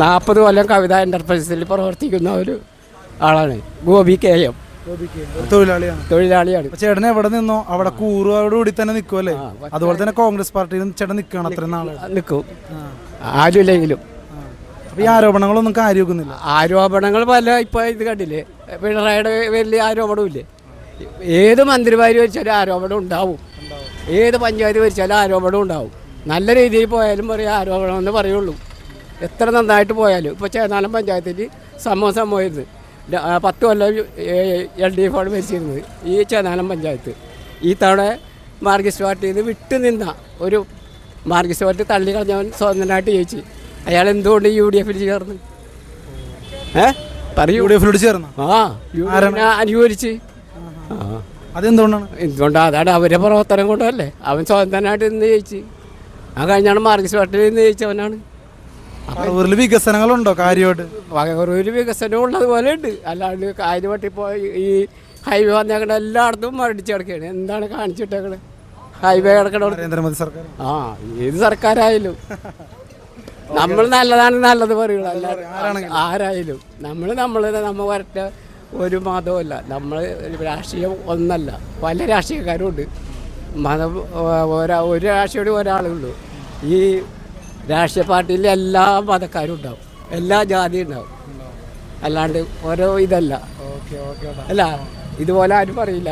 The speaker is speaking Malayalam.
40 കൊല്ലം കവിത എൻ്റർപ്രൈസിൽ പ്രവർത്തിക്കുന്ന ഒരു ആളാണ് ഗോപി KM. തൊഴിലാളിയാണ്. ചേട്ടൻ എവിടെ നിന്നോ അവിടെ കൂറുകൂടി തന്നെ നിൽക്കുമല്ലേ? അതുപോലെ തന്നെ കോൺഗ്രസ് പാർട്ടിയിൽ ചേട്ടൻ നിൽക്കണം അത്ര നാളെ നിൽക്കും ആരുമില്ലെങ്കിലും. ഈ ആരോപണങ്ങളൊന്നും കാര്യമൊക്കുന്നില്ല. ആരോപണങ്ങൾ പല ഇപ്പോൾ ഇത് കണ്ടില്ലേ, പിണറായിയുടെ വലിയ ആരോപണമില്ലേ? ഏത് മന്ത്രിമാർ ഭരിച്ചാലും ആരോപണം ഉണ്ടാവും, ഏത് പഞ്ചായത്ത് ഭരിച്ചാലും ആരോപണം ഉണ്ടാവും. നല്ല രീതിയിൽ പോയാലും പറയാം ആരോപണം എന്ന് പറയുള്ളൂ. എത്ര നന്നായിട്ട് പോയാലും ഇപ്പോൾ ചേന്നാലം പഞ്ചായത്തിൽ സംഭവമായിരുന്നു. 10 കൊല്ലം LDF ആണ് ഭരിച്ചിരുന്നത് ഈ ചേന്നാലം പഞ്ചായത്ത്. ഈ തവണ മാർക്സിസ്റ്റ് പാർട്ടിയിൽ നിന്ന് വിട്ടുനിന്ന ഒരു മാർക്സിസ്റ്റ് പാർട്ടി തള്ളിക്കളഞ്ഞവൻ സ്വതന്ത്രനായിട്ട് ജയിച്ചു. അയാൾ എന്തുകൊണ്ട് UDF ചേർന്ന് പറയൂ? UDF ചേർന്ന് അനുകൂലിച്ച്. അതെന്തുകൊണ്ടാണ്? എന്തുകൊണ്ടാണ്? അതാണ് അവരുടെ പ്രവർത്തനം കൊണ്ടല്ലേ. അവൻ സ്വതന്ത്രനായിട്ട് നിന്ന് ജയിച്ച്. ആ കഴിഞ്ഞാണ് മാർക്സിസ്റ്റ് പാർട്ടിയിൽ നിന്ന് ജയിച്ചവനാണ്. വികസനങ്ങളുണ്ടോ കാര്യമായിട്ട്? ഒരു വികസനം ഉള്ളതുപോലെ ഉണ്ട്. അല്ലാണ്ട് കാര്യമായിട്ട് ഇപ്പോൾ ഈ ഹൈവേ വന്നേക്കണ എല്ലായിടത്തും മരടിച്ച് കിടക്കുകയാണ്. എന്താണ് കാണിച്ചിട്ടേക്കണത്? ഹൈവേ കിടക്കണ ഏത് സർക്കാരായാലും നമ്മൾ നല്ലതാണ് നല്ലത് പറയുള്ളൂ. അല്ലാണ്ട് ആരായാലും നമ്മൾ വരട്ട ഒരു മതമല്ല. നമ്മൾ രാഷ്ട്രീയം ഒന്നല്ല, പല രാഷ്ട്രീയക്കാരും ഉണ്ട്. മതം ഒരു രാഷ്ട്രീയം ഒരാളുള്ളൂ. ഈ രാഷ്ട്രീയ പാർട്ടിയിൽ എല്ലാ മതക്കാരും ഉണ്ടാവും, എല്ലാ ജാതിയും ഉണ്ടാവും. അല്ലാണ്ട് ഓരോ ഇതല്ല. അല്ല ഇതുപോലെ ആരും പറയില്ല.